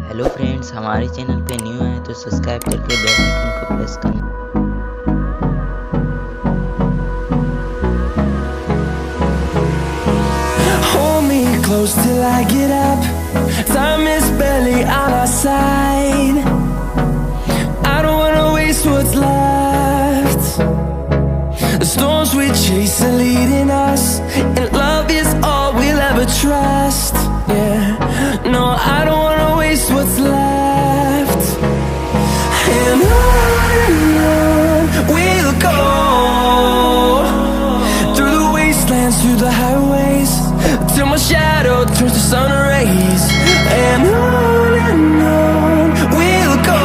Hello friends, हमारे channel पे new है तो सब्सक्राइब करके बेल आइकन को प्रेस करना। Hold me close till I get up. Time is barely on our side. I don't wanna waste what's left. The storms we chase are leading us, and love is all we'll ever trust. Yeah, no, I don't wanna waste what's left. And on we'll go, through the wastelands, through the highways, till my shadow turns to sun rays. And on we'll go,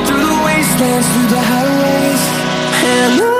through the wastelands, through the highways, and on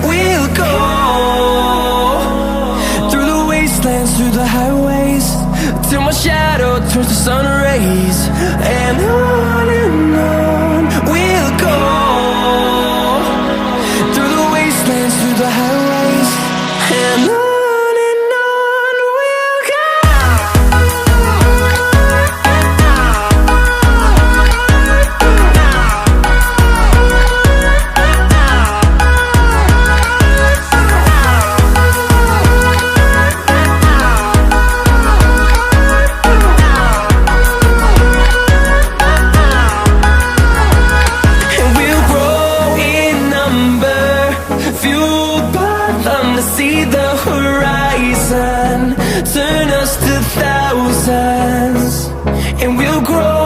we'll go. Through the highways, till my shadow turns to sun rays. And on we'll go, through the wastelands, through the highways, and on we'll go. See the horizon, turn us to thousands, and we'll grow.